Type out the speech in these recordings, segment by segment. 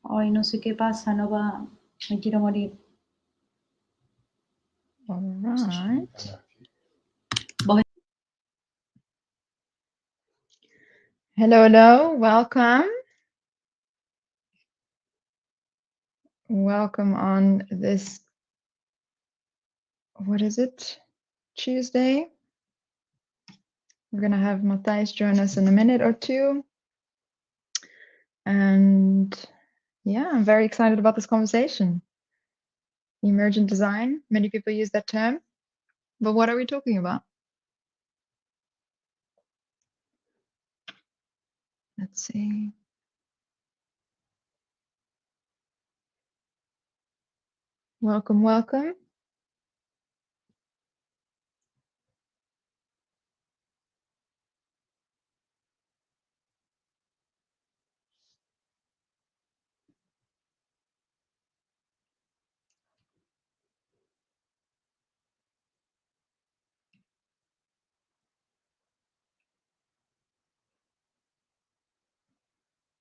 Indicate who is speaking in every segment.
Speaker 1: Ay, no sé qué pasa, no va. Me quiero morir.
Speaker 2: All right.
Speaker 1: Vos
Speaker 2: Hello, welcome. Welcome on this, what is it, Tuesday? We're going to have Matthijs join us in a minute or two. And yeah, I'm very excited about this conversation. Emergent design, many people use that term, but what are we talking about? Let's see. Welcome, welcome.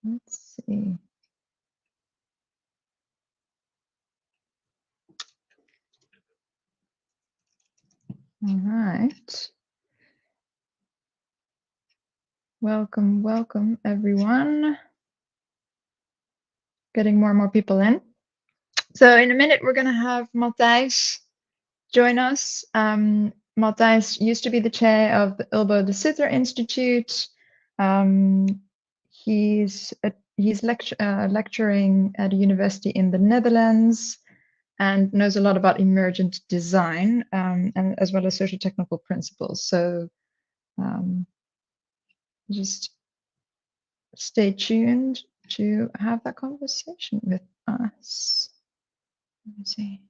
Speaker 2: Let's see. All right. Welcome, welcome, everyone. Getting more and more people in. So in a minute, we're going to have Matthijs join us. Matthijs used to be the chair of the Ilbo de Sitter Institute. He's lecturing at a university in the Netherlands and knows a lot about emergent design and as well as socio-technical principles. So just stay tuned to have that conversation with us. Let me see.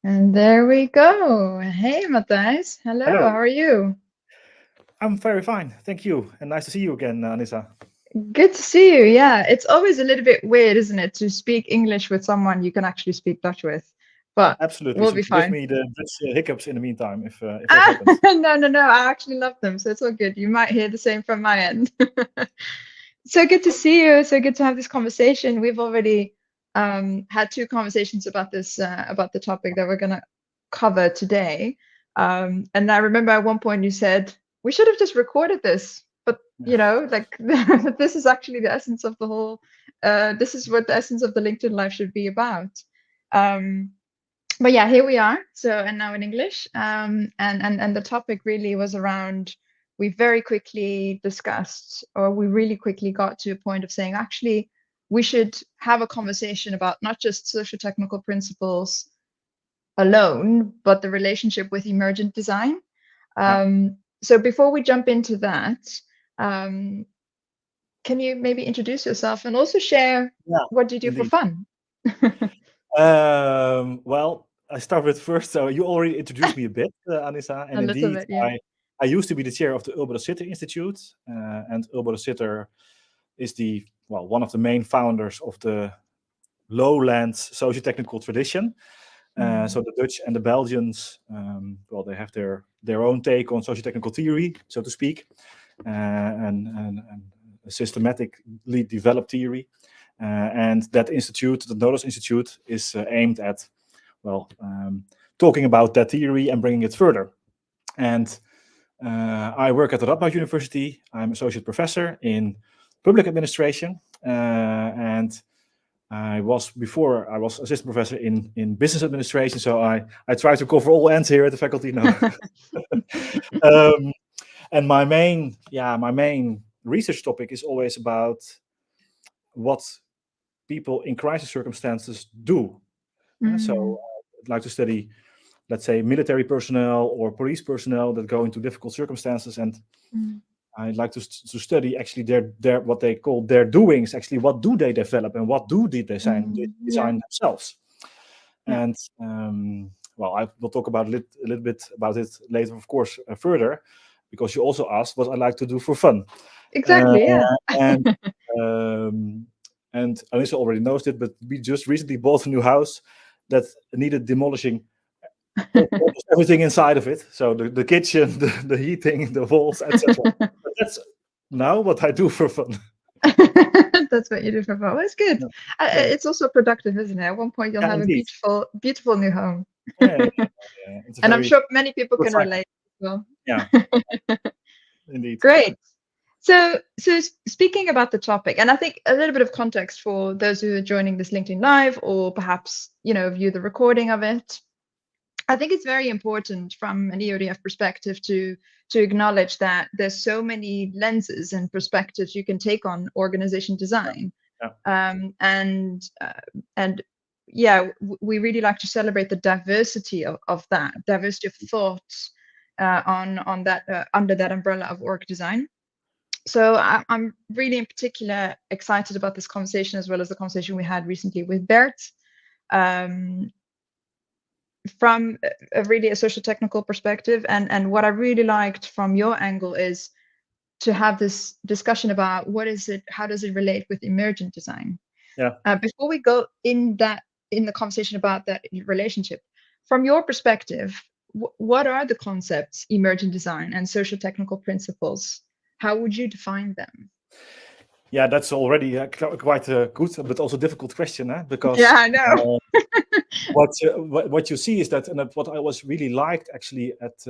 Speaker 2: And there we go. Hey, Matthijs. Hello,
Speaker 3: Hello.
Speaker 2: how are you?
Speaker 3: I'm very fine, thank you, and nice to see you again, Anissa.
Speaker 2: Good to see you. Yeah, it's always a little bit weird, isn't it, to speak English with someone you can actually speak Dutch with, but
Speaker 3: Absolutely.
Speaker 2: we'll
Speaker 3: So
Speaker 2: be
Speaker 3: forgive
Speaker 2: fine.
Speaker 3: me the Dutch hiccups in the meantime, if that happens.
Speaker 2: No, I actually love them, so it's all good. You might hear the same from my end. So good to see you. So good to have this conversation. We've already had two conversations about this, about the topic that we're going to cover today. And I remember at one point you said, we should have just recorded this. But, you know, like this is actually the essence of the whole, this is what the essence of the LinkedIn Live should be about. But yeah, here we are. So, and now in English. And the topic really was around, we very quickly discussed, or we really quickly got to a point of saying, actually, we should have a conversation about not just socio-technical principles alone, but the relationship with emergent design. So before we jump into that, can you maybe introduce yourself and also share what you do
Speaker 3: indeed.
Speaker 2: for fun?
Speaker 3: Well, I start with first. So you already introduced me a bit, Anissa, and
Speaker 2: A little
Speaker 3: indeed,
Speaker 2: bit, yeah.
Speaker 3: I used to be the chair of the Ilbo de Sitter Institute, and Ilbo de Sitter is one of the main founders of the lowlands socio-technical tradition. So the Dutch and the Belgians, they have their own take on socio-technical theory, so to speak, and a systematically developed theory. And that institute, the Nodos Institute, is aimed at, talking about that theory and bringing it further. And I work at the Radboud University. I'm associate professor in public administration, and I was assistant professor in business administration, so I try to cover all ends here at the faculty now. And my main research topic is always about what people in crisis circumstances do. So I'd like to study, let's say, military personnel or police personnel that go into difficult circumstances and I like to study actually their what they call their doings. Actually, what do they develop and what do they design themselves?
Speaker 2: Yeah.
Speaker 3: And well, I will talk about a little bit about it later, of course, further, because you also asked what I like to do for fun.
Speaker 2: Exactly. Yeah.
Speaker 3: And Anissa already knows it, but we just recently bought a new house that needed demolishing almost everything inside of it. So the kitchen, the heating, the walls, etc. But that's now what I do for fun.
Speaker 2: That's what you do for fun. Well, it's good.
Speaker 3: Yeah.
Speaker 2: It's also productive, isn't it? At one point, you'll have
Speaker 3: indeed.
Speaker 2: a beautiful new home.
Speaker 3: Yeah.
Speaker 2: And I'm sure many people can relate as well.
Speaker 3: Yeah. Indeed.
Speaker 2: Great. So speaking about the topic, and I think a little bit of context for those who are joining this LinkedIn Live, or perhaps view the recording of it. I think it's very important from an EODF perspective to acknowledge that there's so many lenses and perspectives you can take on organization design. We really like to celebrate the diversity of that diversity of thoughts on that under that umbrella of org design. So I'm really in particular excited about this conversation, as well as the conversation we had recently with Bert. From a socio-technical perspective, and what I really liked from your angle is to have this discussion about how does it relate with emergent design. Before we go in the conversation about that relationship, from your perspective, what are the concepts emergent design and socio-technical principles? How would you define them?
Speaker 3: Yeah, that's already quite a good but also difficult question, because
Speaker 2: I know.
Speaker 3: what you see is that, and what I was really liked actually at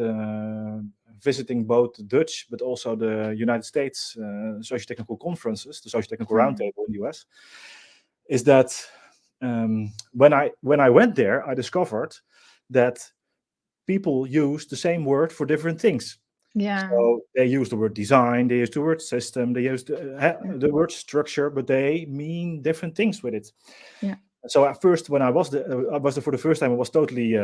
Speaker 3: visiting both the Dutch but also the United States socio-technical conferences, the socio-technical roundtable in the US, is that when I went there, I discovered that people use the same word for different things.
Speaker 2: Yeah.
Speaker 3: So they use the word design, they use the word system, they use the word structure, but they mean different things with it.
Speaker 2: Yeah.
Speaker 3: So at first, when I was there for the first time, I was totally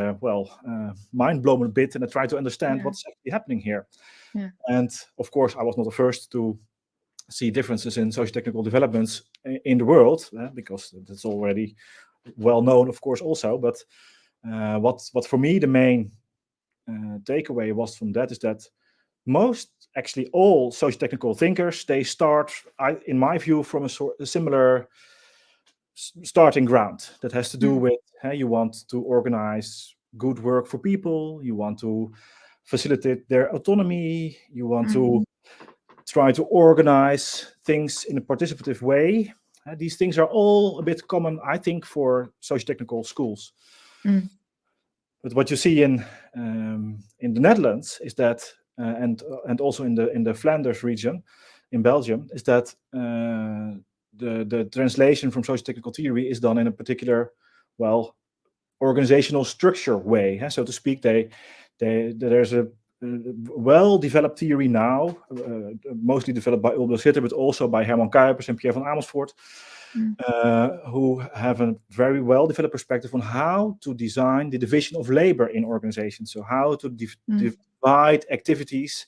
Speaker 3: mind blown a bit, and I tried to understand what's actually happening here.
Speaker 2: Yeah.
Speaker 3: And of course, I was not the first to see differences in socio-technical developments in the world, because that's already well known, of course, also. But what for me the main takeaway was from that is that actually all socio-technical thinkers, they start, in my view, from a similar starting ground that has to do with you want to organize good work for people, you want to facilitate their autonomy, you want to try to organize things in a participative way. These things are all a bit common, I think, for socio-technical schools. But what you see in the Netherlands is that, and also in the Flanders region in Belgium, is that the translation from socio-technical theory is done in a particular, organizational structure way, so to speak. There's a well-developed theory now, mostly developed by Ulrich Sitter, but also by Herman Kuipers and Pierre van Amersfoort, who have a very well-developed perspective on how to design the division of labor in organizations. So how to divide activities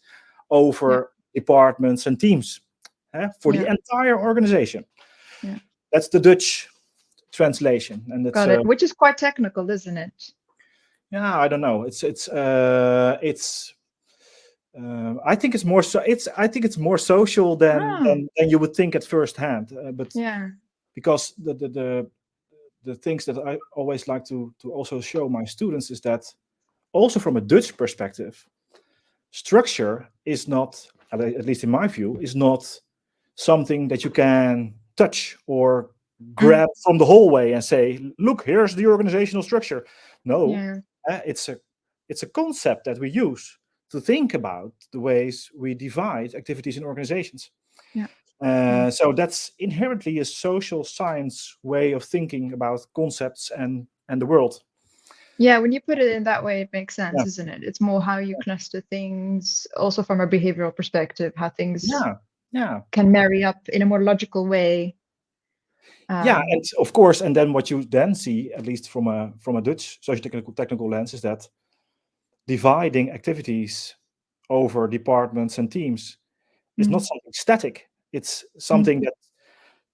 Speaker 3: over departments and teams for the entire organization.
Speaker 2: Yeah.
Speaker 3: That's the Dutch translation, and that's,
Speaker 2: got it. Which is quite technical, isn't it?
Speaker 3: Yeah, I don't know. I think it's more I think it's more social than you would think at first hand. But because the things that I always like to also show my students is that also from a Dutch perspective, structure is not, at least in my view, is not something that you can touch or grab from the hallway and say, look, here's the organizational structure. No, it's a concept that we use to think about the ways we divide activities in organizations. So that's inherently a social science way of thinking about concepts and the world.
Speaker 2: Yeah, when you put it in that way, it makes sense, isn't it? It's more how you cluster things, also from a behavioral perspective, how things can marry up in a more logical way.
Speaker 3: And of course, and then what you then see, at least from a Dutch socio-technical lens, is that dividing activities over departments and teams is not something static. It's something that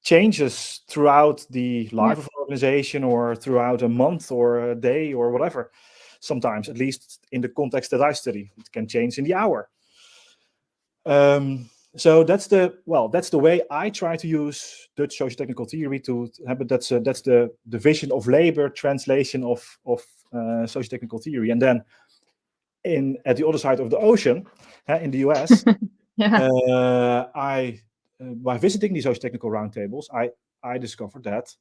Speaker 3: changes throughout the life of an organization, or throughout a month or a day or whatever. Sometimes, at least in the context that I study, it can change in the hour. So that's the way I try to use Dutch socio-technical theory to have it. That's the division of labor translation of socio-technical theory. And then at the other side of the ocean, in the US, by visiting these socio-technical roundtables, I discovered that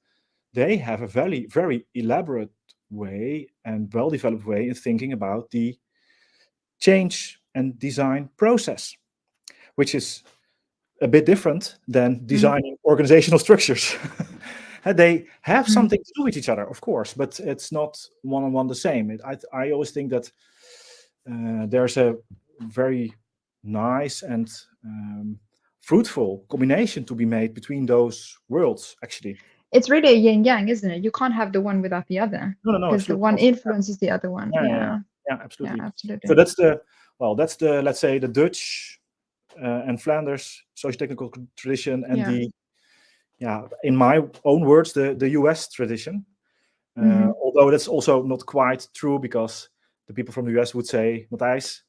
Speaker 3: they have a very, very elaborate way and well-developed way in thinking about the change and design process, which is a bit different than designing organizational structures. They have something to do with each other, of course, but it's not one-on-one the same. I always think that there's a very nice and fruitful combination to be made between those worlds, actually.
Speaker 2: It's really a yin-yang, isn't it? You can't have the one without the other.
Speaker 3: No,
Speaker 2: because the one influences the other one.
Speaker 3: Yeah, absolutely.
Speaker 2: Yeah, absolutely.
Speaker 3: So that's the let's say the Dutch and Flanders socio-technical tradition, and in my own words, the US tradition. Although that's also not quite true, because the people from the US would say, Matthijs,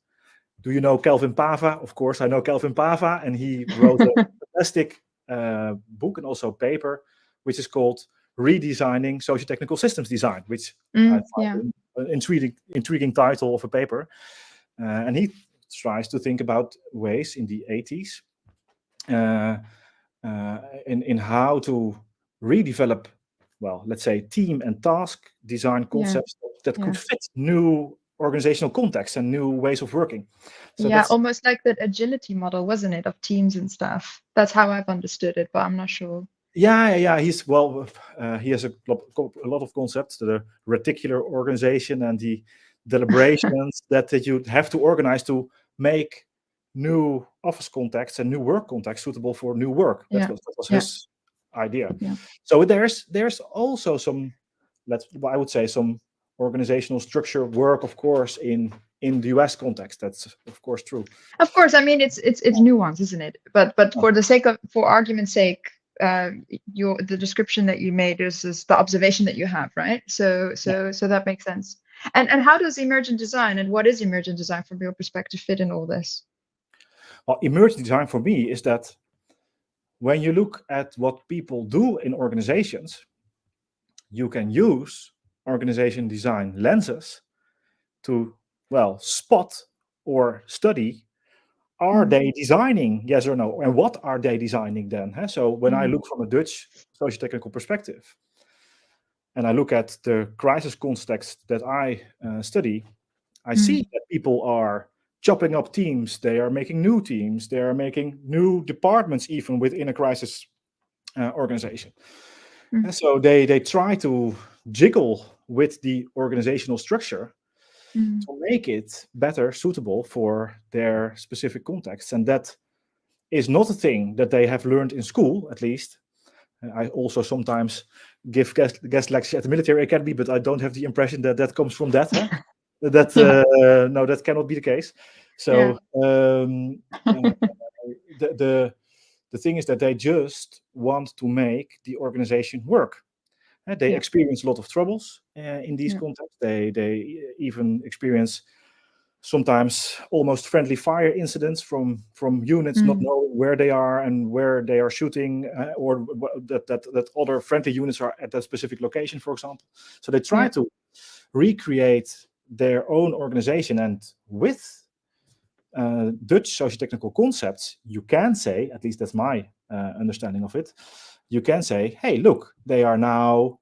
Speaker 3: do you know Kelvin Pava? Of course, I know Kelvin Pava, and he wrote a fantastic book and also paper, which is called Redesigning Socio-Technical Systems Design, which I find an intriguing title of a paper. And he tries to think about ways in the 80s in how to redevelop, let's say, team and task design concepts that could fit new organizational contexts and new ways of working. So
Speaker 2: almost like that agility model, wasn't it, of teams and stuff? That's how I've understood it, but I'm not sure.
Speaker 3: He has a lot of concepts, the reticular organization and the deliberations that you have to organize to make new office contexts and new work contexts suitable for new work. That was his idea. So there's also some, I would say, some organizational structure work, of course, in the US context. That's of course true.
Speaker 2: Of course, I mean it's nuance, isn't it? But for argument's sake, the description that you made is the observation that you have, right? So that makes sense. And how does emergent design, and what is emergent design from your perspective, fit in all this?
Speaker 3: Well, emergent design for me is that when you look at what people do in organizations, you can use organization design lenses to, spot or study, are they designing, yes or no? And what are they designing then? So when I look from a Dutch socio-technical perspective, and I look at the crisis context that I study, I see that people are chopping up teams, they are making new teams, they are making new departments even within a crisis organization. And so they try to jiggle with the organizational structure to make it better suitable for their specific context. And that is not a thing that they have learned in school, at least. I also sometimes give guest lectures at the military academy, but I don't have the impression that that comes from that. No, that cannot be the case. So the thing is that they just want to make the organization work. They experience a lot of troubles in these contexts. They even experience sometimes almost friendly fire incidents from units not knowing where they are and where they are shooting, or that other friendly units are at that specific location, for example. So they try to recreate their own organization, and with Dutch socio-technical concepts, you can say, at least that's my understanding of it, you can say, hey, look, they are now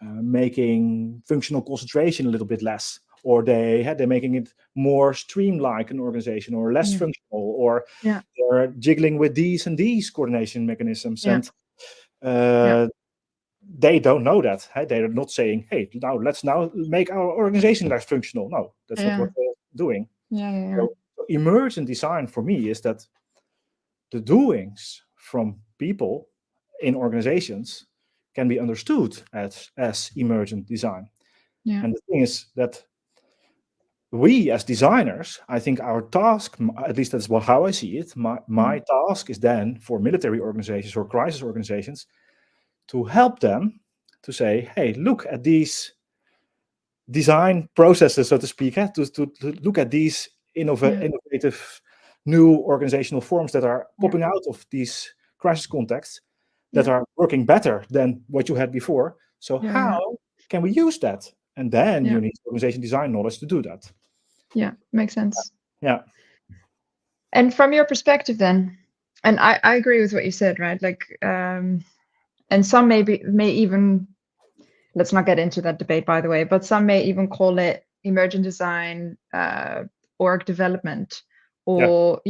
Speaker 3: making functional concentration a little bit less, or they're making it more stream-like an organization, or less functional, or they're jiggling with these and these coordination mechanisms. And they don't know that. They're not saying, hey, let's make our organization less functional. No, that's not what they're doing. So emergent design for me is that the doings from people in organizations can be understood as emergent design. And the thing is that we as designers, I think our task, at least that's how I see it, my task is then for military organizations or crisis organizations to help them to say, hey, look at these design processes, so to speak, to look at these innovative new organizational forms that are popping out of these crisis contexts that are working better than what you had before. So how can we use that? And then you need organization design knowledge to do that.
Speaker 2: Yeah, makes sense.
Speaker 3: Yeah.
Speaker 2: And from your perspective then, and I agree with what you said, right? Like, and some may even, let's not get into that debate, by the way, but some may even call it emergent design, org development, or,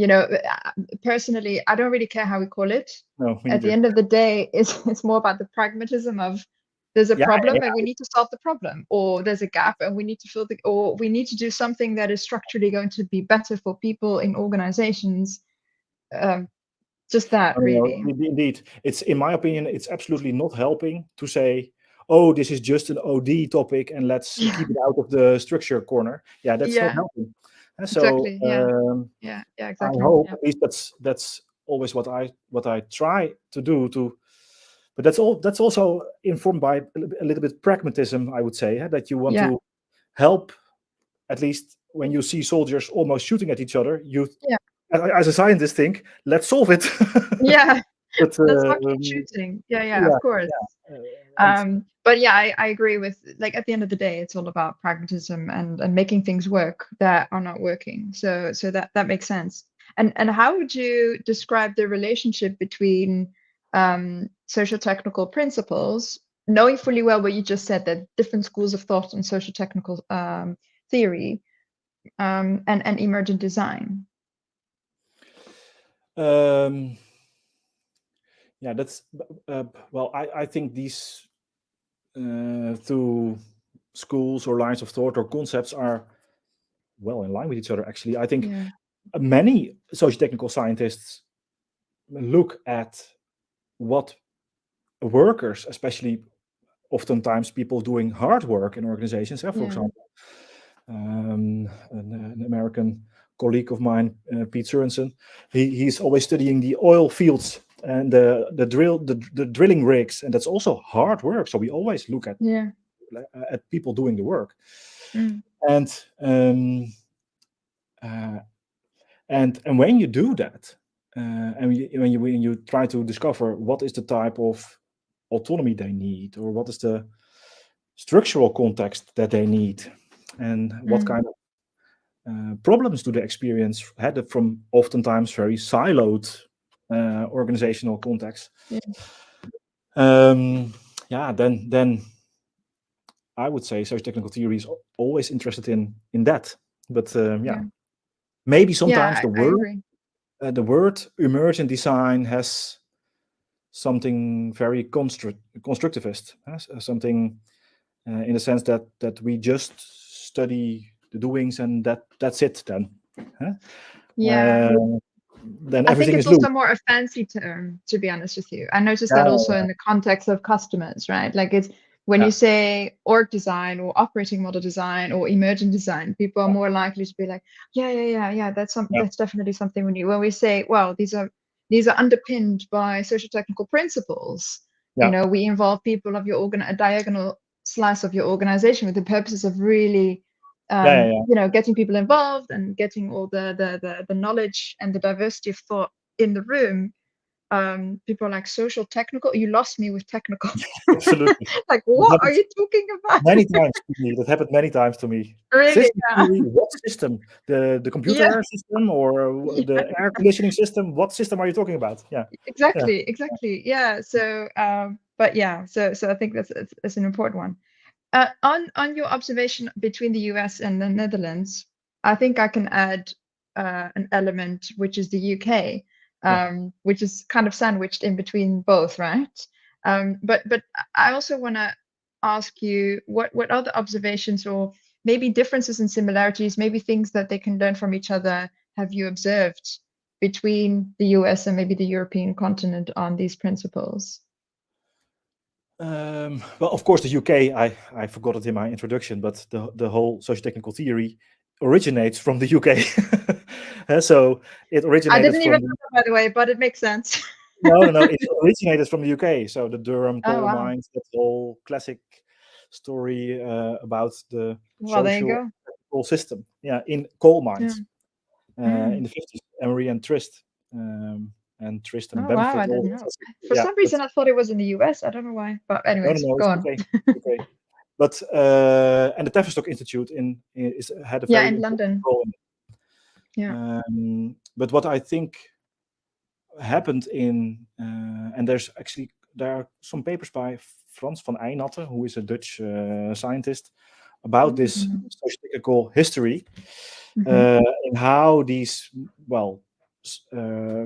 Speaker 2: personally, I don't really care how we call it.
Speaker 3: No,
Speaker 2: At the end of the day, it's more about the pragmatism of there's a problem and we need to solve the problem, or there's a gap and we need to fill or we need to do something that is structurally going to be better for people in organizations. Just that, really.
Speaker 3: Indeed, it's, in my opinion, it's absolutely not helping to say, oh, this is just an OD topic and let's keep it out of the structure corner. Yeah, that's not helping. So
Speaker 2: exactly. Exactly.
Speaker 3: I hope at least that's always what I try to do. But that's also informed by a little bit pragmatism, I would say, that you want to help. At least when you see soldiers almost shooting at each other, you, as a scientist, think, let's solve it.
Speaker 2: Yeah.
Speaker 3: But,
Speaker 2: let's not keep shooting. Of course. But I agree with, like, at the end of the day, it's all about pragmatism and making things work that are not working. So that makes sense. And how would you describe the relationship between socio-technical principles, knowing fully well what you just said, that different schools of thought on socio-technical theory, and emergent design?
Speaker 3: That's well, I think these two schools or lines of thought or concepts are well in line with each other, actually. I think many socio-technical scientists look at what workers, especially oftentimes people doing hard work in organizations, for example, an American colleague of mine, Pete Sorensen, he's always studying the oil fields and the drilling rigs, and that's also hard work. So we always look at people doing the work, and when you do that, and when you try to discover what is the type of autonomy they need, or what is the structural context that they need, and what kind of problems do they experience from oftentimes very siloed organizational context. Then I would say socio-technical theory is always interested in that. But maybe sometimes the word emergent design has something very constructivist, something in the sense that we just study the doings and that's it then. Then
Speaker 2: I
Speaker 3: everything
Speaker 2: think it's
Speaker 3: is
Speaker 2: also more a fancy term, to be honest with you. I noticed that also in the context of customers, right? Like, it's when you say org design or operating model design or emergent design, people are more likely to be like, that's definitely something we need. When we say, well, these are underpinned by socio-technical principles, we involve people of your a diagonal slice of your organization with the purposes of really getting people involved and getting all the knowledge and the diversity of thought in the room. People are like, social technical, you lost me with technical.
Speaker 3: Absolutely.
Speaker 2: Like, what are you talking about?
Speaker 3: Many times to me. That happened many times to me.
Speaker 2: Really?
Speaker 3: System theory, what system? The computer system or the air conditioning system? What system are you talking about?
Speaker 2: Exactly. So so I think that's an important one. On your observation between the US and the Netherlands, I think I can add an element, which is the UK, which is kind of sandwiched in between both, right? But I also want to ask you what other observations or maybe differences and similarities, maybe things that they can learn from each other, have you observed between the US and maybe the European continent on these principles?
Speaker 3: Well, of course, the UK, I forgot it in my introduction, but the whole socio-technical theory originates from the UK. So it
Speaker 2: I
Speaker 3: originated
Speaker 2: didn't even
Speaker 3: from
Speaker 2: know that, by the way, but it makes sense.
Speaker 3: no, it originated from the UK. So the Durham
Speaker 2: Oh,
Speaker 3: coal
Speaker 2: wow.
Speaker 3: mines, that whole classic story about the
Speaker 2: Well, there you
Speaker 3: social
Speaker 2: go.
Speaker 3: system. Yeah, in coal
Speaker 2: Yeah.
Speaker 3: mines in the 50s, Emery and Trist. And Tristan
Speaker 2: Oh,
Speaker 3: and
Speaker 2: wow,
Speaker 3: Benford.
Speaker 2: I
Speaker 3: all
Speaker 2: didn't
Speaker 3: that
Speaker 2: know.
Speaker 3: stuff.
Speaker 2: For
Speaker 3: Yeah,
Speaker 2: some reason, I thought it was in the US. I don't know why. But anyways,
Speaker 3: no,
Speaker 2: go
Speaker 3: it's
Speaker 2: on.
Speaker 3: okay. Okay. But and the Tavistock Institute had a
Speaker 2: Yeah,
Speaker 3: very
Speaker 2: in
Speaker 3: important
Speaker 2: London.
Speaker 3: role in it.
Speaker 2: Yeah.
Speaker 3: But what I think happened and there are some papers by Frans van Eijnatten, who is a Dutch scientist, about this socio-technical history, and how these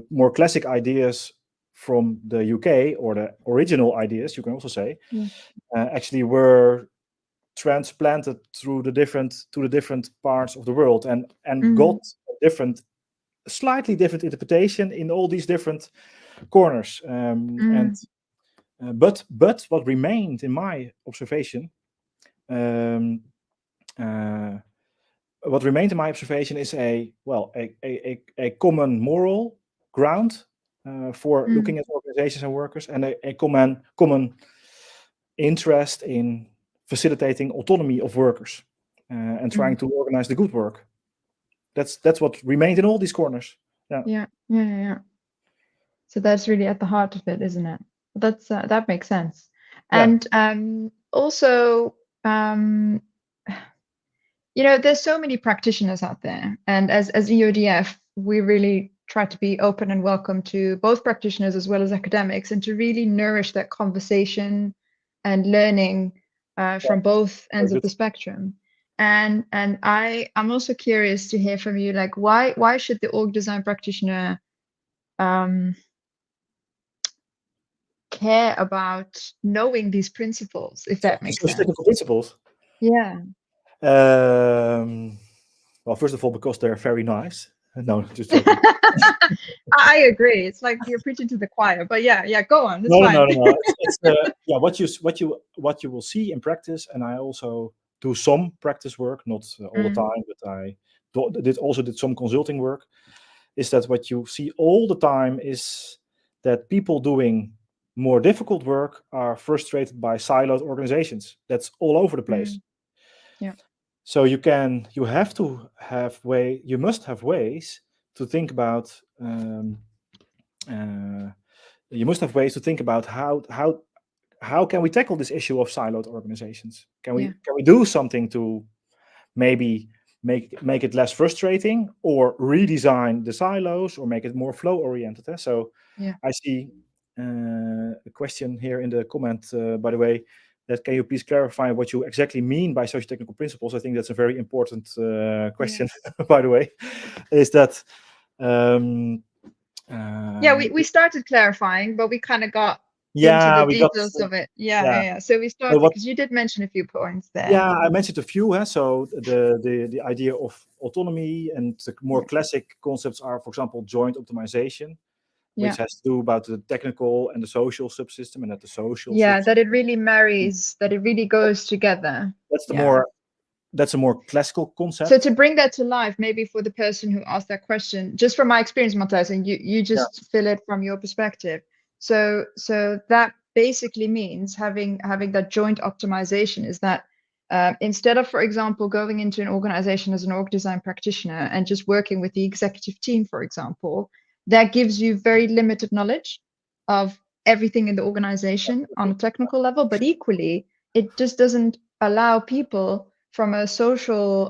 Speaker 3: more classic ideas from the UK, or the original ideas, you can also say, actually were transplanted to the different parts of the world, and got a slightly different interpretation in all these different corners. But what remained in my observation, is a common moral ground for looking at organizations and workers, and a common interest in facilitating autonomy of workers and trying to organize the good work. That's what remained in all these corners.
Speaker 2: Yeah. So that's really at the heart of it, isn't it? That's that makes sense. And also, there's so many practitioners out there, and as EODF, we really try to be open and welcome to both practitioners as well as academics, and to really nourish that conversation and learning from both ends of the spectrum. And I'm also curious to hear from you, like why should the org design practitioner care about knowing these principles, if that makes sense?
Speaker 3: Technical principles.
Speaker 2: Yeah.
Speaker 3: Well, first of all, because they're very nice. No, just joking.
Speaker 2: I agree. It's like you're preaching to the choir, but yeah, go on. It's fine.
Speaker 3: No. It's what you will see in practice, and I also do some practice work, not all the time, but I did some consulting work. Is that what you see all the time? Is that people doing more difficult work are frustrated by siloed organizations? That's all over the place.
Speaker 2: Yeah.
Speaker 3: So you must have ways to think about. You must have ways to think about how can we tackle this issue of siloed organizations? Can we do something to maybe make it less frustrating, or redesign the silos, or make it more flow oriented? So I see a question here in the comment, by the way, that can you please clarify what you exactly mean by socio-technical principles? I think that's a very important question, by the way. Is that
Speaker 2: we started clarifying, but we kind of got into the details of it. So we started, because you did mention a few points there.
Speaker 3: I mentioned a few. So the idea of autonomy, and the more classic concepts are, for example, joint optimization, which has to do about the technical and the social subsystem, and that the social
Speaker 2: that it really marries, that it really goes together.
Speaker 3: That's a more classical concept.
Speaker 2: So to bring that to life, maybe for the person who asked that question, just from my experience, Matthijs, and you just fill it from your perspective. So that basically means having that joint optimization is that instead of, for example, going into an organization as an org design practitioner and just working with the executive team, for example, that gives you very limited knowledge of everything in the organization on a technical level, but equally, it just doesn't allow people from a social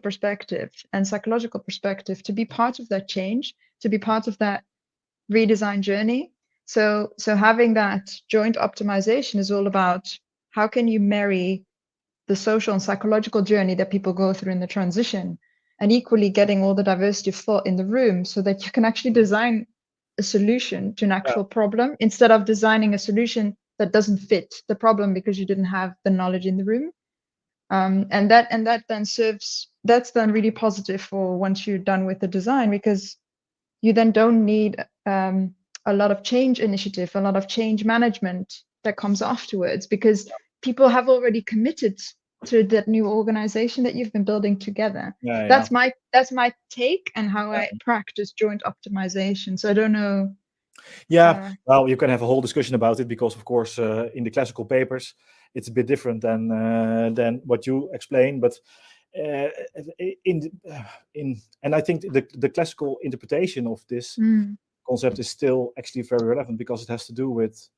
Speaker 2: perspective and psychological perspective to be part of that change, to be part of that redesign journey. So having that joint optimization is all about how can you marry the social and psychological journey that people go through in the transition, and equally getting all the diversity of thought in the room, so that you can actually design a solution to an actual problem, instead of designing a solution that doesn't fit the problem because you didn't have the knowledge in the room. And that then serves, that's then really positive for once you're done with the design, because you then don't need a lot of change initiative, a lot of change management that comes afterwards, because people have already committed to that new organization that you've been building together.
Speaker 3: Yeah,
Speaker 2: That's my take and how
Speaker 3: Yeah.
Speaker 2: I practice joint optimization. So I don't know.
Speaker 3: Yeah, well, you can have a whole discussion about it because, of course, in the classical papers, it's a bit different than what you explain. But and I think the classical interpretation of this concept is still actually very relevant because it has to do with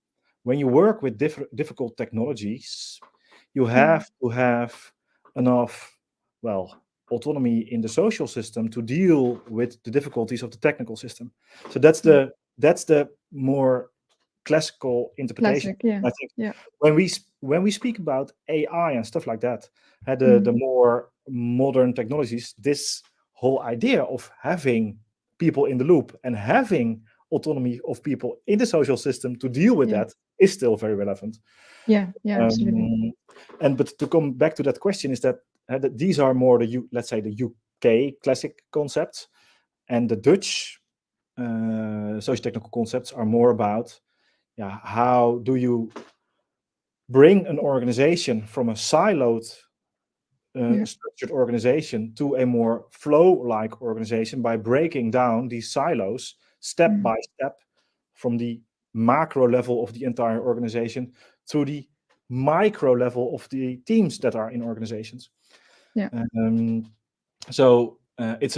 Speaker 3: when you work with difficult technologies, you have to have enough, well, autonomy in the social system to deal with the difficulties of the technical system. So that's the more classical interpretation.
Speaker 2: Classic, yeah.
Speaker 3: I think
Speaker 2: Yeah.
Speaker 3: when we speak about AI and stuff like that, the more modern technologies, this whole idea of having people in the loop and having autonomy of people in the social system to deal with that is still very relevant.
Speaker 2: Yeah, absolutely.
Speaker 3: But to come back to that question is that these are more let's say the UK classic concepts, and the Dutch socio-technical concepts are more about how do you bring an organization from a siloed structured organization to a more flow-like organization by breaking down these silos step by step from the macro level of the entire organization to the micro level of the teams that are in organizations.
Speaker 2: Yeah.
Speaker 3: So it's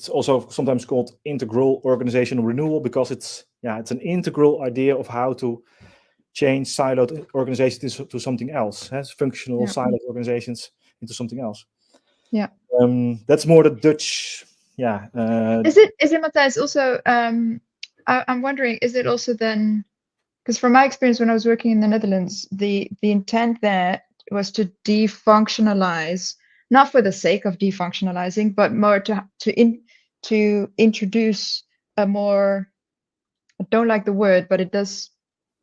Speaker 3: also sometimes called integral organizational renewal because it's an integral idea of how to change siloed organizations to something else, functional siloed organizations into something else.
Speaker 2: Yeah.
Speaker 3: That's more the Dutch.
Speaker 2: Is it Matthias also? I'm wondering, is it also then? Because from my experience when I was working in the Netherlands, the intent there was to defunctionalize, not for the sake of defunctionalizing, but more to introduce a more, I don't like the word, but it does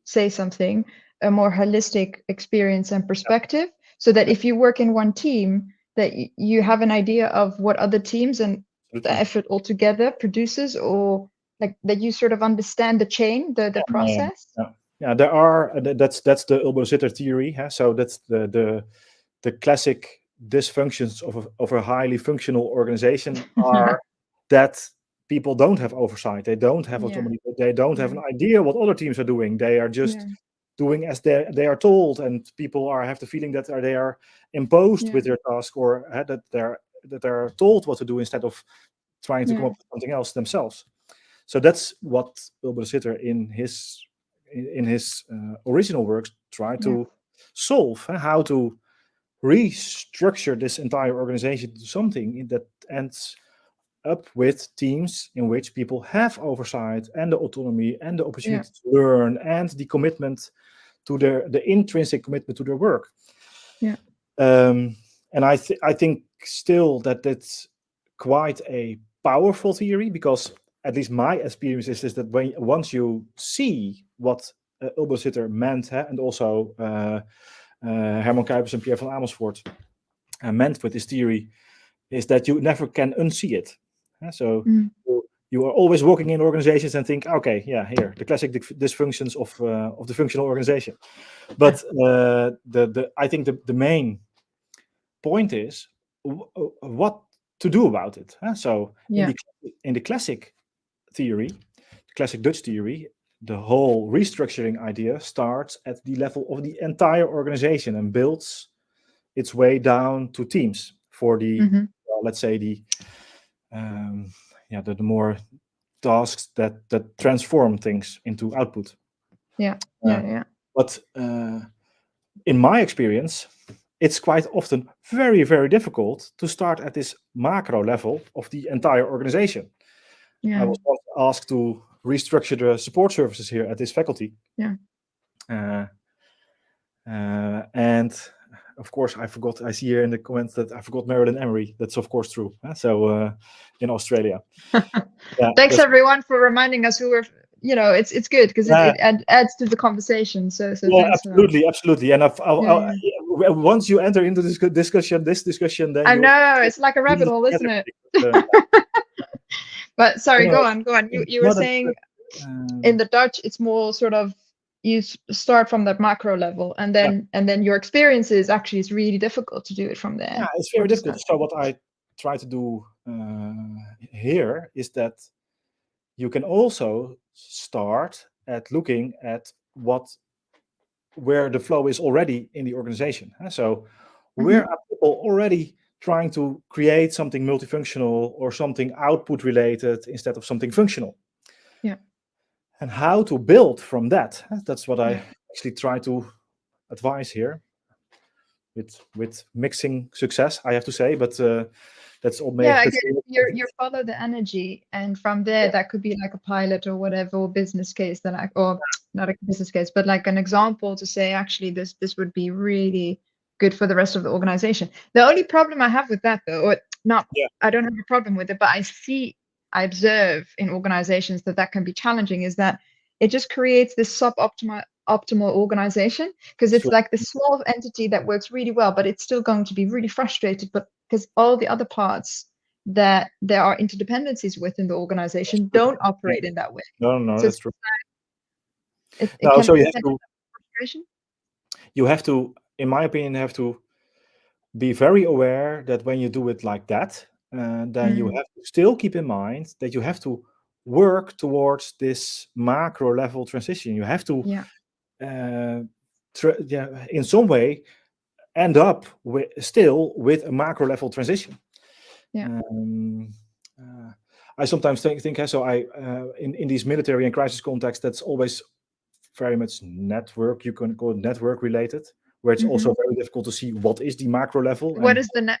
Speaker 2: say something, a more holistic experience and perspective, so that if you work in one team, that you have an idea of what other teams and the effort altogether produces, or like that you sort of understand the chain, the process.
Speaker 3: Yeah, there are. That's the Ulbo-Sitter theory. So that's the classic dysfunctions of a highly functional organization are that people don't have oversight. They don't have autonomy. They don't have an idea what other teams are doing. They are just doing as they are told, and people have the feeling that they are imposed with their task, or that they're told what to do instead of trying to come up with something else themselves. So that's what Ulbo-Sitter in his original works tried to solve, how to restructure this entire organization to something that ends up with teams in which people have oversight and the autonomy and the opportunity to learn and the commitment to the intrinsic commitment to their work. And I think still that that's quite a powerful theory, because at least my experience is that once you see what Ulbo-Sitter meant, and also Herman Kuipers and Pierre van Amersfoort meant with this theory, is that you never can unsee it. So you are always working in organizations and think, okay, here, the classic dysfunctions of the functional organization. But I think the main point is what to do about it. So in the classic theory, the classic Dutch theory, the whole restructuring idea starts at the level of the entire organization and builds its way down to teams for the let's say the more tasks that transform things into output. But in my experience, it's quite often very, very difficult to start at this macro level of the entire organization. I was once asked to restructure the support services here at this faculty. And of course, I see here in the comments that I forgot Marilyn Emery. That's of course true. So in Australia.
Speaker 2: Thanks everyone for reminding us who we're. It's good because it adds to the conversation. So thanks
Speaker 3: absolutely. And once you enter into this discussion, then
Speaker 2: I know it's like a rabbit hole, isn't it? But sorry, go on. You were saying in the Dutch, it's more sort of start from that macro level, and then your experience is actually it's really difficult to do it from there.
Speaker 3: Yeah, it's very difficult. So what I try to do here is that you can also start at looking at where the flow is already in the organization. So where are people already trying to create something multifunctional or something output related instead of something functional?
Speaker 2: Yeah.
Speaker 3: And how to build from that. That's what I actually try to advise here. With mixing success, I have to say, but that's all.
Speaker 2: Yeah, again, you follow the energy, and from there, that could be like a pilot or whatever, or business case or not a business case, but like an example to say, actually, this would be really good for the rest of the organization. The only problem I have with that, though, or not, I don't have a problem with it, but I observe in organizations that can be challenging, is that it just creates this optimal organization, because it's like the small entity that works really well, but it's still going to be really frustrated, but because all the other parts that there are interdependencies within the organization don't operate in that way.
Speaker 3: No,
Speaker 2: so
Speaker 3: that's true.
Speaker 2: So
Speaker 3: you have to, in my opinion, have to be very aware that when you do it like that, then you have to still keep in mind that you have to work towards this macro level transition. You have to, in some way, end up still with a macro level transition. I sometimes think so. In these military and crisis contexts, that's always very much network. You can call it network related, where it's also very difficult to see what is the macro level.
Speaker 2: What is the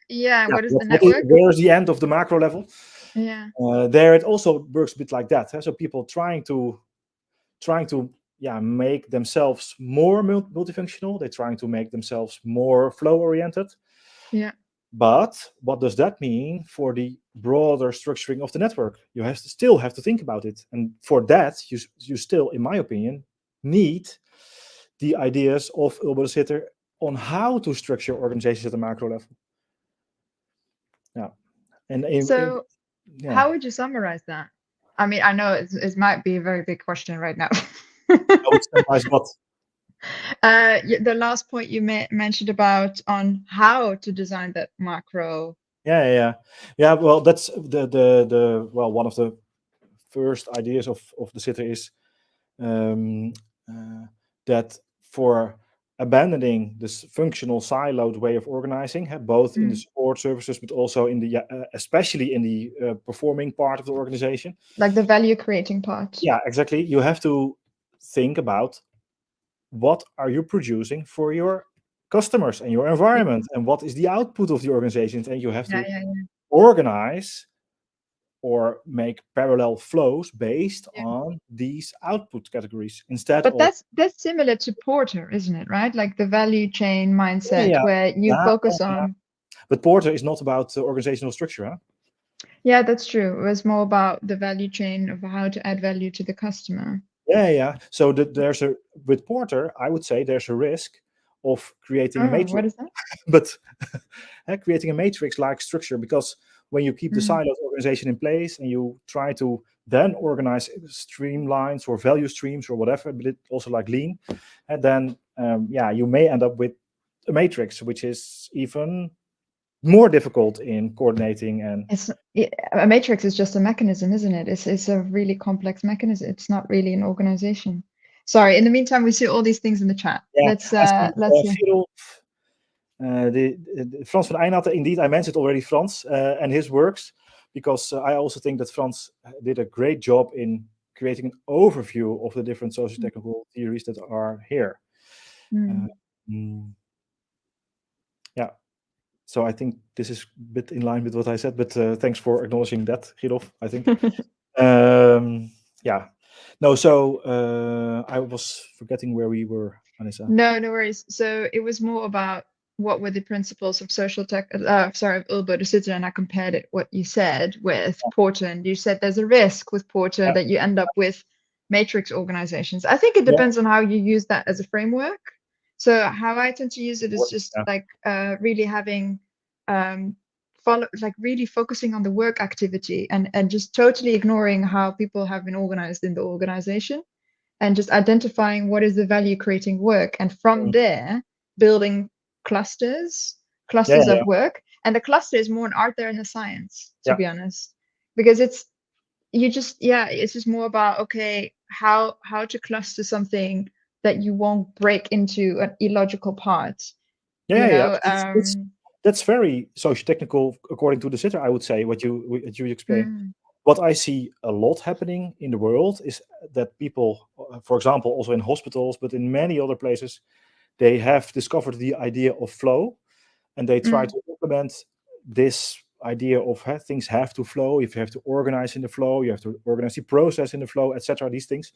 Speaker 2: what is the network?
Speaker 3: Where is the end of the macro level?
Speaker 2: Yeah.
Speaker 3: There it also works a bit like that. So people trying to make themselves more multifunctional. They're trying to make themselves more flow oriented.
Speaker 2: Yeah.
Speaker 3: But what does that mean for the broader structuring of the network? You still have to think about it, and for that, you still, in my opinion, need the ideas of Ulbo de Sitter on how to structure organizations at the macro level. Yeah, and
Speaker 2: how would you summarize that? I mean, I know it might be a very big question right now.
Speaker 3: I would summarize what?
Speaker 2: The last point you mentioned about on how to design that macro.
Speaker 3: Yeah. Well, that's the one of the first ideas of the Sitter is that for abandoning this functional siloed way of organizing, both in the support services, but also in the especially in the performing part of the organization,
Speaker 2: like the value creating part.
Speaker 3: Yeah, exactly. You have to think about what are you producing for your customers and your environment, and what is the output of the organizations, and you have to organize or make parallel flows based on these output categories instead.
Speaker 2: But that's similar to Porter, isn't it? Right, like the value chain mindset, where you focus on.
Speaker 3: But Porter is not about organizational structure, huh?
Speaker 2: Yeah, that's true. It was more about the value chain of how to add value to the customer.
Speaker 3: Yeah. So with Porter, I would say there's a risk of creating a matrix.
Speaker 2: What is that?
Speaker 3: But creating a matrix-like structure, because when you keep the siloed organization in place and you try to then organize streamlines or value streams or whatever, but it also like lean, and then you may end up with a matrix, which is even more difficult in coordinating. And
Speaker 2: a matrix is just a mechanism, isn't it? It's a really complex mechanism. It's not really an organization. Sorry. In the meantime, we see all these things in the chat. Let's
Speaker 3: Frans van Eijnatten, indeed, I mentioned already Frans and his works, because I also think that Frans did a great job in creating an overview of the different socio-technical theories that are here. So I think this is a bit in line with what I said, but thanks for acknowledging that, Gerolf, I think. I was forgetting where we were, Anissa.
Speaker 2: No worries. So it was more about what were the principles of Ulbo de Sitter, and I compared it what you said with Porter, and you said there's a risk with Porter that you end up with matrix organizations. I think it depends on how you use that as a framework. So how I tend to use it is just like really having really focusing on the work activity and just totally ignoring how people have been organized in the organization, and just identifying what is the value creating work, and from
Speaker 3: Mm.
Speaker 2: there building clusters
Speaker 3: Yeah.
Speaker 2: of work. And the cluster is more an art than a science, to
Speaker 3: Yeah.
Speaker 2: be honest, because it's just more about, okay, how to cluster something that you won't break into an illogical part.
Speaker 3: Yeah. That's very socio-technical, according to the sitter, I would say, what you explained.
Speaker 2: Mm,
Speaker 3: What I see a lot happening in the world is that people, for example, also in hospitals, but in many other places, they have discovered the idea of flow, and they try to implement this idea of things have to flow. If you have to organize in the flow, you have to organize the process in the flow, etc. These things,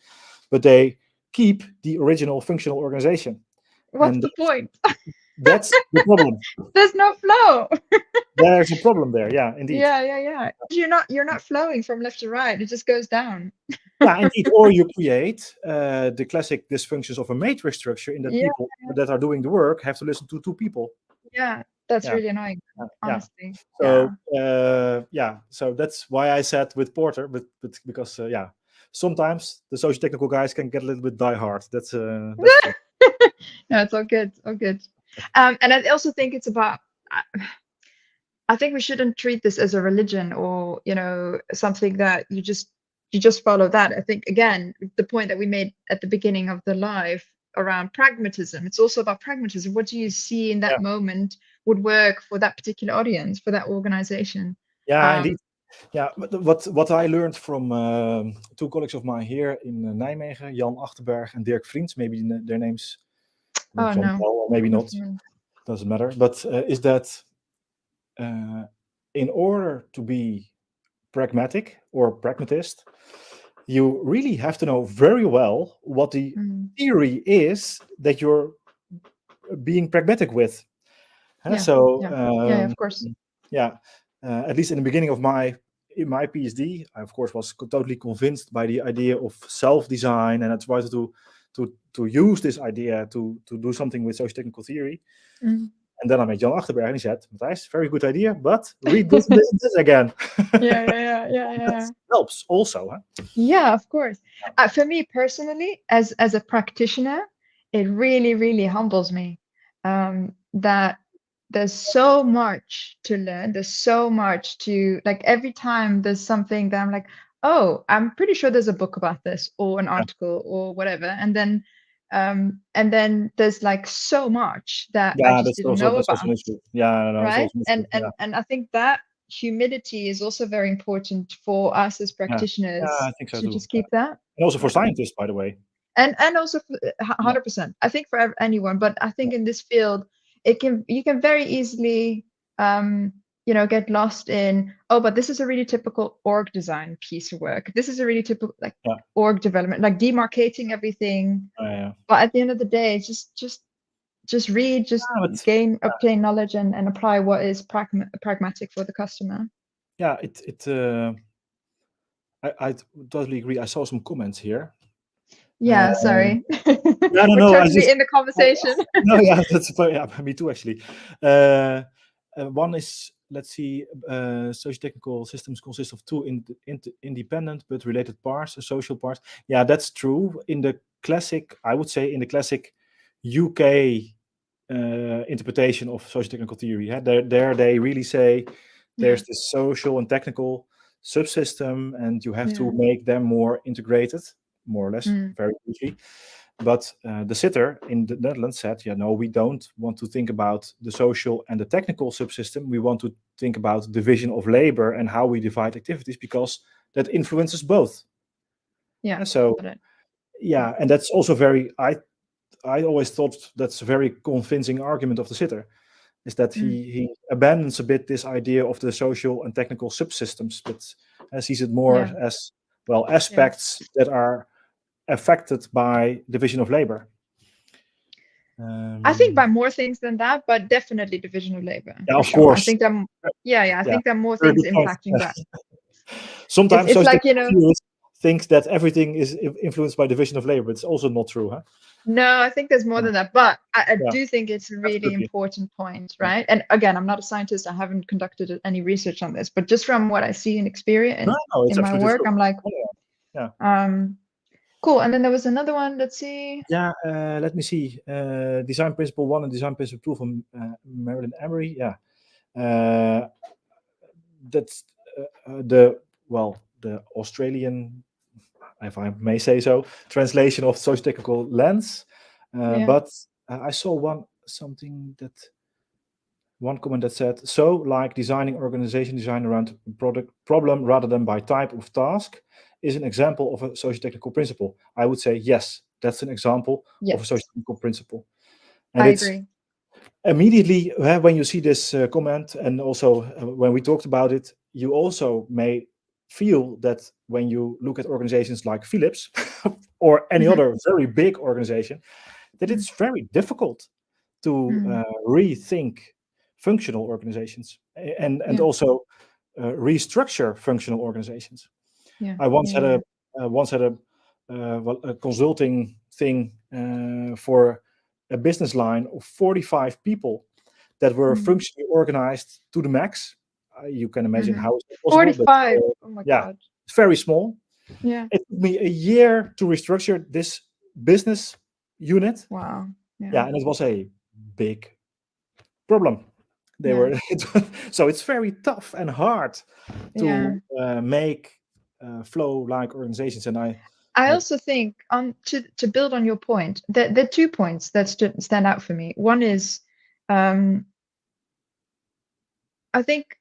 Speaker 3: but they keep the original functional organization.
Speaker 2: what's
Speaker 3: And
Speaker 2: the point?
Speaker 3: that's the problem.
Speaker 2: There's no flow.
Speaker 3: There's a problem there. Yeah, indeed.
Speaker 2: Yeah. You're not flowing from left to right. It just goes down.
Speaker 3: Yeah, indeed. Or you create the classic dysfunctions of a matrix structure in that
Speaker 2: Yeah.
Speaker 3: people that are doing the work have to listen to two people.
Speaker 2: Yeah, that's
Speaker 3: Yeah.
Speaker 2: really annoying, honestly.
Speaker 3: So so that's why I said with Porter, but because sometimes the socio-technical guys can get a little bit diehard. That's true.
Speaker 2: No, it's all good, all good. And I also think it's about, I think we shouldn't treat this as a religion, or something that you just follow that. I think, again, the point that we made at the beginning of the live around pragmatism, it's also about pragmatism. What do you see in that moment would work for that particular audience, for that organization?
Speaker 3: Yeah, indeed. Yeah, what I learned from two colleagues of mine here in Nijmegen, Jan Achterberg and Dirk Vriends, maybe their names,
Speaker 2: Oh no,
Speaker 3: or maybe not, doesn't matter. But is that in order to be pragmatic or pragmatist, you really have to know very well what the theory is that you're being pragmatic with.
Speaker 2: Of course.
Speaker 3: Yeah, at least in the beginning of my PhD, I of course was totally convinced by the idea of self-design, and I tried to use this idea to do something with socio-technical theory. And then I met Jan Achterberg, and he said, "Matthijs, very good idea, but read this and this again."
Speaker 2: Yeah.
Speaker 3: That helps also. Huh?
Speaker 2: Yeah, of course. For me personally, as a practitioner, it really humbles me that there's so much to learn. There's so much to, like, every time there's something that I'm like, oh, I'm pretty sure there's a book about this, or an article, or whatever. And then there's like so much that I just didn't know about.
Speaker 3: Also an issue. Yeah, no,
Speaker 2: right.
Speaker 3: and
Speaker 2: I think that humility is also very important for us as practitioners.
Speaker 3: I think so
Speaker 2: to
Speaker 3: too.
Speaker 2: Just keep that.
Speaker 3: And also for scientists, by the way.
Speaker 2: And also 100%. I think for anyone, but I think in this field, you can very easily get lost in, oh, but this is a really typical org design piece of work. This is a really typical org development, like demarcating everything. But at the end of the day, just read, obtain knowledge, and apply what is pragmatic for the customer.
Speaker 3: Yeah, I totally agree. I saw some comments here.
Speaker 2: Yeah, sorry.
Speaker 3: No,
Speaker 2: We're totally in the conversation.
Speaker 3: No, yeah, that's me too, actually. One is, let's see, socio-technical systems consist of two independent but related parts, social parts. Yeah, that's true. In the classic, I would say, in the classic UK interpretation of socio-technical theory, there they really say there's this social and technical subsystem, and you have to make them more integrated, more or less, very easily. But the sitter in the Netherlands said, no, we don't want to think about the social and the technical subsystem. We want to think about division of labor and how we divide activities, because that influences both.
Speaker 2: Yeah.
Speaker 3: So, and that's also very, I always thought that's a very convincing argument of the sitter, is that he abandons a bit this idea of the social and technical subsystems, but sees it more as, well, aspects that are affected by division of labor.
Speaker 2: I think by more things than that, but definitely division of labor.
Speaker 3: Yeah, of course.
Speaker 2: I think there are more things impacting that.
Speaker 3: Sometimes
Speaker 2: it's like,
Speaker 3: thinks that everything is influenced by division of labor, but it's also not true, huh?
Speaker 2: No, I think there's more than that, but I do think it's a really important point, right? And again, I'm not a scientist. I haven't conducted any research on this, but just from what I see and experience in my work, I'm like, Cool. And then there was another one. Let's see.
Speaker 3: Yeah, let me see. Design Principle 1 and Design Principle 2 from Marilyn Emery. Yeah. That's the Australian, if I may say so, translation of socio-technical lens. But I saw one comment that said, so like designing organization design around product problem rather than by type of task is an example of a socio-technical principle. I would say yes, that's an example of a socio-technical principle. And
Speaker 2: I agree.
Speaker 3: Immediately when you see this comment, and also when we talked about it, you also may feel that when you look at organizations like Philips or any other very big organization, that it's very difficult to rethink functional organizations and also restructure functional organizations. I once had a consulting thing for a business line of 45 people that were functionally organized to the max. You can imagine how it's possible.
Speaker 2: 45. Oh my God.
Speaker 3: It's very small.
Speaker 2: Yeah.
Speaker 3: It took me a year to restructure this business unit.
Speaker 2: Wow.
Speaker 3: Yeah, and it was a big problem. So it's very tough and hard to make flow-like organizations. And I
Speaker 2: also think to build on your point, there are 2 points that stand out for me. One is, I think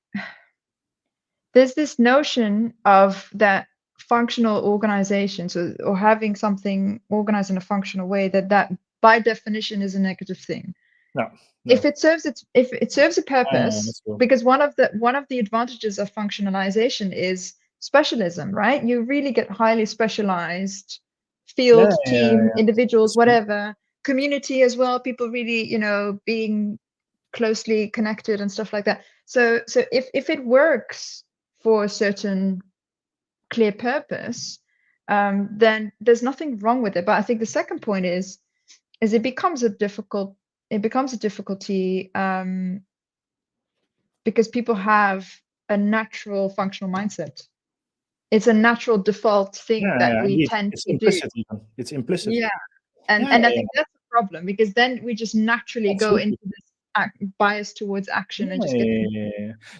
Speaker 2: there's this notion of that functional organizations or having something organized in a functional way that by definition is a negative thing.
Speaker 3: No.
Speaker 2: If it serves a purpose, because one of the advantages of functionalization is specialism, right? You really get highly specialized field, team, individuals, whatever, community as well, people really, being closely connected and stuff like that. So if it works for a certain clear purpose, then there's nothing wrong with it. But I think the second point is it becomes a difficulty because people have a natural functional mindset. It's a natural default thing that we tend to do.
Speaker 3: It's implicit.
Speaker 2: Yeah, and I think that's a problem, because then we just naturally go into this bias towards action and just get.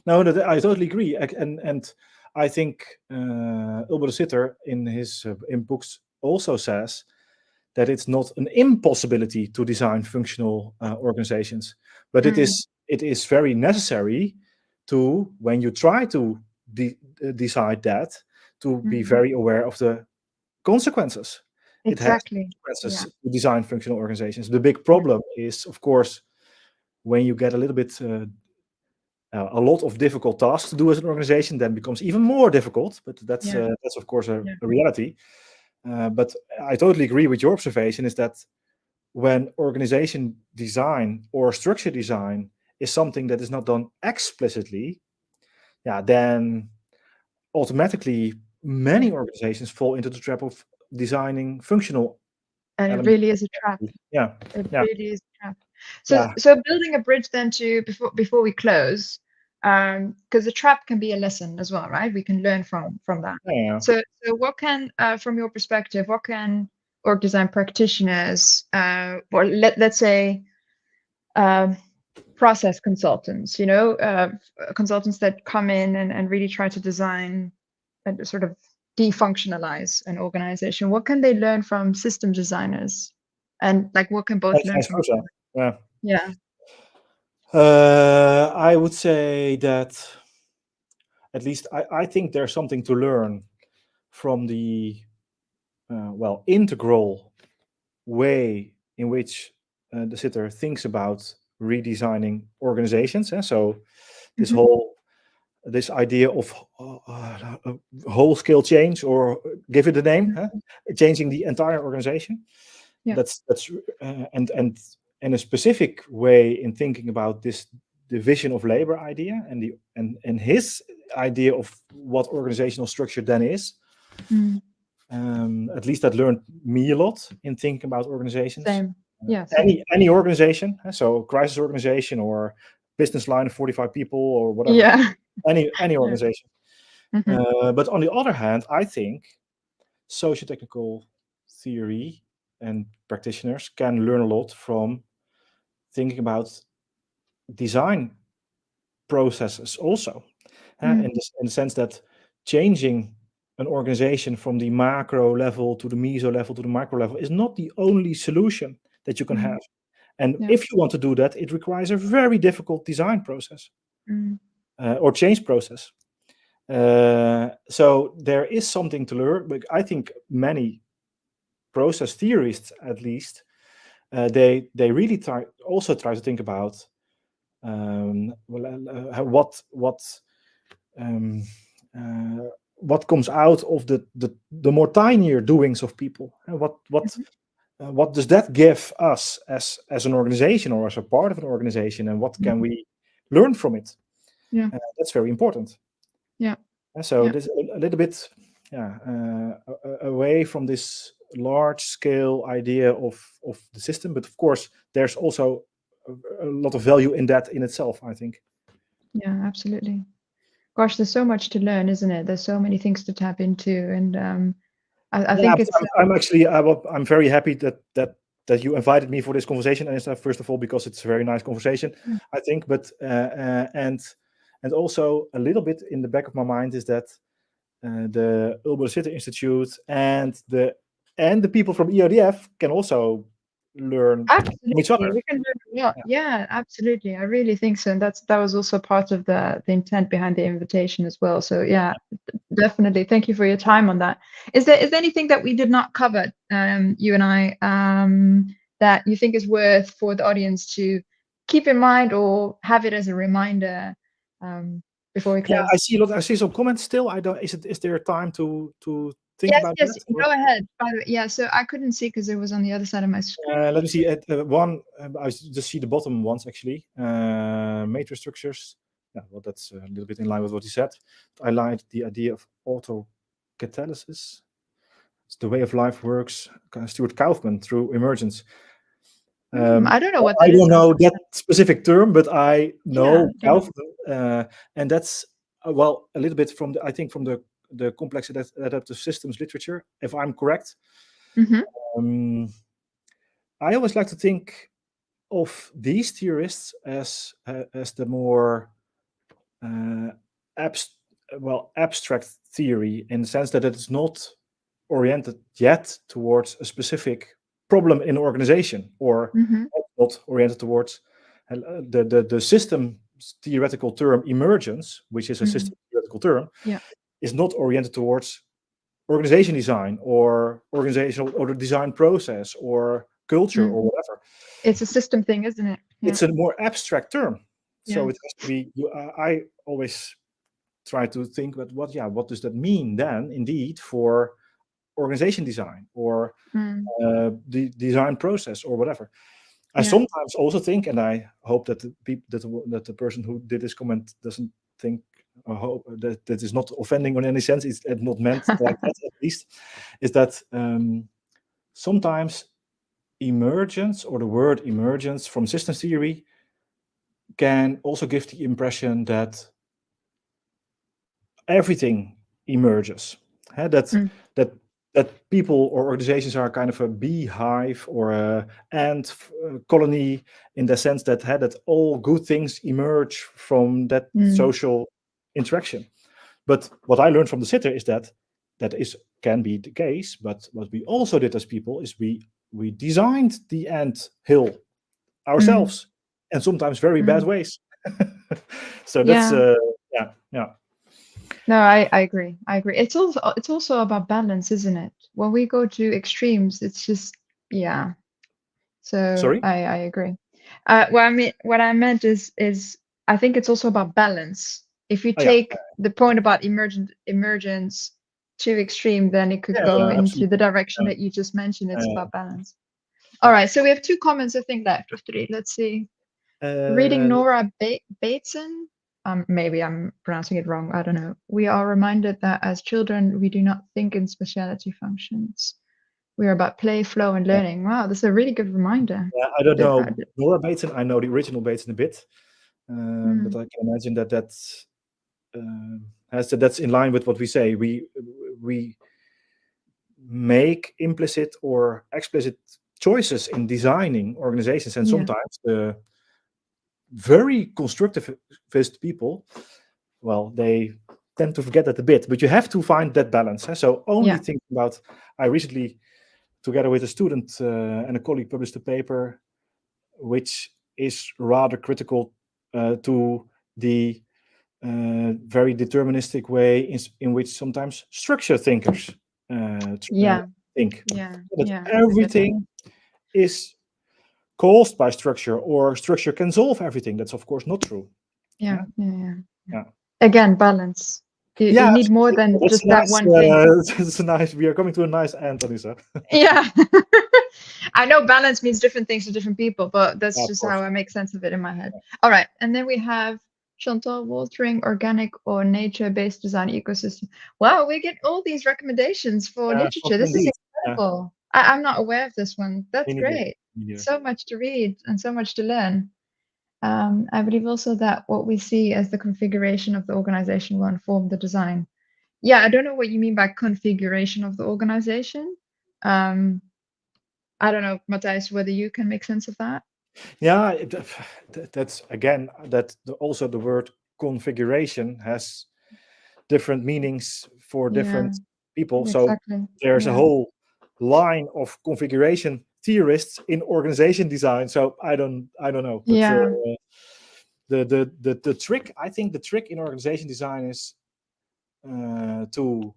Speaker 3: No, I totally agree, and I think Ulber de Sitter in his in books also says that it's not an impossibility to design functional organizations, but it is very necessary to, when you try to decide that, to be very aware of the consequences.
Speaker 2: Exactly.
Speaker 3: It has consequences to design functional organizations. The big problem is, of course, when you get a little bit a lot of difficult tasks to do as an organization, then becomes even more difficult. But that's of course a reality. But I totally agree with your observation, is that when organization design or structure design is something that is not done explicitly, then automatically many organizations fall into the trap of designing functional
Speaker 2: elements. It really is a trap. It really is a trap. So building a bridge then to before we close, because the trap can be a lesson as well, right? We can learn from that. So what can, from your perspective, what can org design practitioners, or let's say process consultants, consultants that come in and really try to design and sort of defunctionalize an organization, what can they learn from system designers? And what can both learn from?
Speaker 3: I would say that at least I think there's something to learn from the integral way in which the sitter thinks about redesigning organizations. So this idea of whole scale change, or give it a name, changing the entire organization. That's and a specific way in thinking about this division of labor idea, and his idea of what organizational structure then is. At least that learned me a lot in thinking about organizations.
Speaker 2: Same.
Speaker 3: Any organization, so crisis organization or business line of 45 people or whatever. Any organization. But on the other hand, I think socio-technical theory and practitioners can learn a lot from thinking about design processes also. In the sense that changing an organization from the macro level to the meso level to the micro level is not the only solution that you can have. And
Speaker 2: Yeah.
Speaker 3: if you want to do that, it requires a very difficult design process or change process. So there is something to learn, but I think many process theorists, at least, they really try to think about what comes out of the more tinier doings of people, and what does that give us as an organization or as a part of an organization, and what can we learn from it?
Speaker 2: Yeah.
Speaker 3: That's very important.
Speaker 2: Yeah.
Speaker 3: So this a little bit away from this large scale idea of the system, but of course there's also a lot of value in that in itself, I think.
Speaker 2: Yeah, absolutely. Gosh, there's so much to learn, isn't it? There's so many things to tap into, and I think it's.
Speaker 3: I'm very happy that you invited me for this conversation, and first of all because it's a very nice conversation, I think. But and also a little bit in the back of my mind is that the Ulbo Sitter Institute and the people from ERDF can also learn from each other.
Speaker 2: We can learn a lot. Yeah, absolutely. I really think so, and that was also part of the intent behind the invitation as well. So yeah, definitely. Thank you for your time on that. Is there anything that we did not cover, you and I, that you think is worth for the audience to keep in mind or have it as a reminder before we close?
Speaker 3: I see some comments still. I don't. Is there time to think about that?
Speaker 2: Go ahead. By the way, yeah. So I couldn't see because it was on the other side of my screen.
Speaker 3: Let me see. One, I just see the bottom ones actually. Matrix structures. Yeah, well, that's a little bit in line with what you said. I like the idea of autocatalysis. It's the way of life works. Stuart Kaufman through Emergence.
Speaker 2: I don't know what that
Speaker 3: I
Speaker 2: is.
Speaker 3: don't know that specific term, but I know Kaufman, and that's a little bit from the complex adaptive systems literature, if I'm correct. I always like to think of these theorists as the more abstract theory, in the sense that it is not oriented yet towards a specific problem in an organization, or not oriented towards the system theoretical term emergence, which is a system theoretical term, is not oriented towards organization design or organizational or the design process or culture or whatever.
Speaker 2: It's a system thing, isn't it?
Speaker 3: It's a more abstract term. So it has to be. I always try to think about what does that mean then, indeed, for organization design or the design process or whatever. I sometimes also think, and I hope that the person who did this comment doesn't think, or hope that is not offending in any sense. It's not meant like that, at least. Is that sometimes emergence, or the word emergence from systems theory, can also give the impression that everything emerges. That people or organizations are kind of a beehive or a ant colony, in the sense that that all good things emerge from that social interaction. But what I learned from the sitter is that can be the case. But what we also did as people is we designed the ant hill ourselves, and sometimes very bad ways. So that's
Speaker 2: No, I agree. It's also about balance, isn't it? When we go to extremes, it's just So
Speaker 3: Sorry?
Speaker 2: I agree. What I meant is I think it's also about balance. If you take the point about emergence too extreme, then it could go into the direction that you just mentioned. It's about balance. All right, so we have 2 comments, I think, left of 3. Let's see. Reading Nora Bateson. Maybe I'm pronouncing it wrong. I don't know. We are reminded that as children, we do not think in speciality functions. We are about play, flow, and learning. Wow, this is a really good reminder.
Speaker 3: Yeah, I don't know Nora Bateson. I know the original Bateson a bit, but I can imagine that's in line with what we say. make implicit or explicit choices in designing organizations, and
Speaker 2: Yeah.
Speaker 3: sometimes the very constructivist people, well, they tend to forget that a bit, but you have to find that balance. So only
Speaker 2: Yeah.
Speaker 3: think about, I recently, together with a student and a colleague, published a paper which is rather critical to the very deterministic way in which sometimes structure thinkers
Speaker 2: Yeah.
Speaker 3: think.
Speaker 2: Yeah.
Speaker 3: That
Speaker 2: Yeah. I get that.
Speaker 3: everything is caused by structure, or structure can solve everything. That's of course not true.
Speaker 2: Yeah.
Speaker 3: Yeah.
Speaker 2: Yeah. Yeah.
Speaker 3: Yeah.
Speaker 2: Again, balance. You
Speaker 3: Yeah,
Speaker 2: need more
Speaker 3: absolutely.
Speaker 2: than
Speaker 3: That's
Speaker 2: just
Speaker 3: nice,
Speaker 2: that one thing.
Speaker 3: it's nice. We are coming to a nice end, Anissa.
Speaker 2: Yeah. I know balance means different things to different people, but that's
Speaker 3: Yeah, of
Speaker 2: just
Speaker 3: course.
Speaker 2: how I make sense of it in my head. All right. And then we have Chantal Waltering, organic or nature-based design ecosystem. Wow, we get all these recommendations for
Speaker 3: Yeah,
Speaker 2: literature. This is
Speaker 3: indeed.
Speaker 2: incredible. I'm not aware of this one. That's
Speaker 3: Me neither.
Speaker 2: great.
Speaker 3: Me neither.
Speaker 2: So much to read and so much to learn. I believe also that what we see as the configuration of the organization will inform the design. Yeah, I don't know what you mean by configuration of the organization. I don't know, Matthijs, whether you can make sense of that.
Speaker 3: Yeah, that's again, also the word configuration has different meanings for different people. So
Speaker 2: Exactly.
Speaker 3: there's a
Speaker 2: Yeah.
Speaker 3: whole line of configuration theorists in organization design. So I don't know. But
Speaker 2: Yeah.
Speaker 3: the trick, I think the trick in organization design is to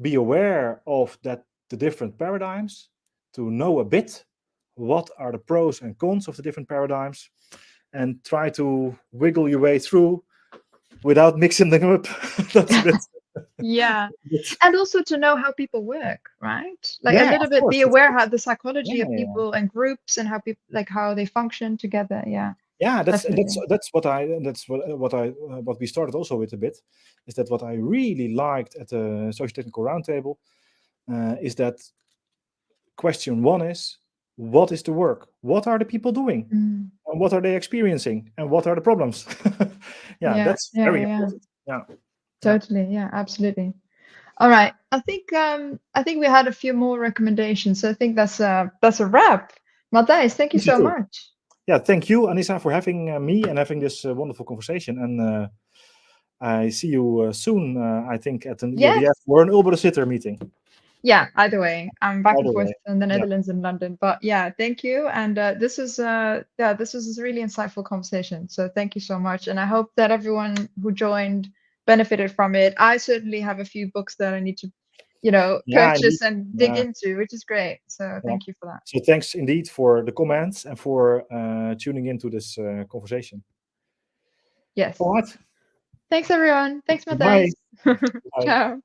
Speaker 3: be aware of that, the different paradigms, to know a bit what are the pros and cons of the different paradigms, and try to wiggle your way through without mixing them up. That's a bit.
Speaker 2: Yeah. And also to know how people work, right? Like
Speaker 3: Yeah,
Speaker 2: a little
Speaker 3: of
Speaker 2: bit
Speaker 3: course,
Speaker 2: be
Speaker 3: of
Speaker 2: aware
Speaker 3: course.
Speaker 2: how the psychology
Speaker 3: Yeah,
Speaker 2: of
Speaker 3: yeah.
Speaker 2: people and groups and how people, like how they function together. Yeah.
Speaker 3: Yeah, that's
Speaker 2: Definitely.
Speaker 3: what we started also with a bit, is that what I really liked at the socio-technical roundtable is that question one is, what is the work? What are the people doing?
Speaker 2: Mm.
Speaker 3: And what are they experiencing? And what are the problems?
Speaker 2: Yeah,
Speaker 3: that's
Speaker 2: yeah,
Speaker 3: very
Speaker 2: yeah.
Speaker 3: important. Yeah.
Speaker 2: Totally. Yeah, absolutely. All right. I think we had a few more recommendations. So I think that's a wrap. Matthijs, thank you
Speaker 3: Me
Speaker 2: so
Speaker 3: too.
Speaker 2: much.
Speaker 3: Yeah, thank you, Anissa, for having me and having this wonderful conversation. And I see you soon, I think, at an
Speaker 2: Yes.
Speaker 3: EADF or an Ulbrasitter meeting.
Speaker 2: Yeah, either way. I'm back and
Speaker 3: Either
Speaker 2: forth
Speaker 3: way.
Speaker 2: in the
Speaker 3: Yeah.
Speaker 2: Netherlands and London. But yeah, thank you. And this was a really insightful conversation. So thank you so much. And I hope that everyone who joined benefited from it. I certainly have a few books that I need to,
Speaker 3: Yeah,
Speaker 2: purchase
Speaker 3: indeed.
Speaker 2: and dig
Speaker 3: Yeah.
Speaker 2: into, which is great. So
Speaker 3: Yeah.
Speaker 2: thank you for that.
Speaker 3: So thanks indeed for the comments and for tuning into this conversation.
Speaker 2: Yes.
Speaker 3: All right.
Speaker 2: Thanks, everyone. Thanks,
Speaker 3: Bye.
Speaker 2: Matthijs.
Speaker 3: Bye.
Speaker 2: Ciao.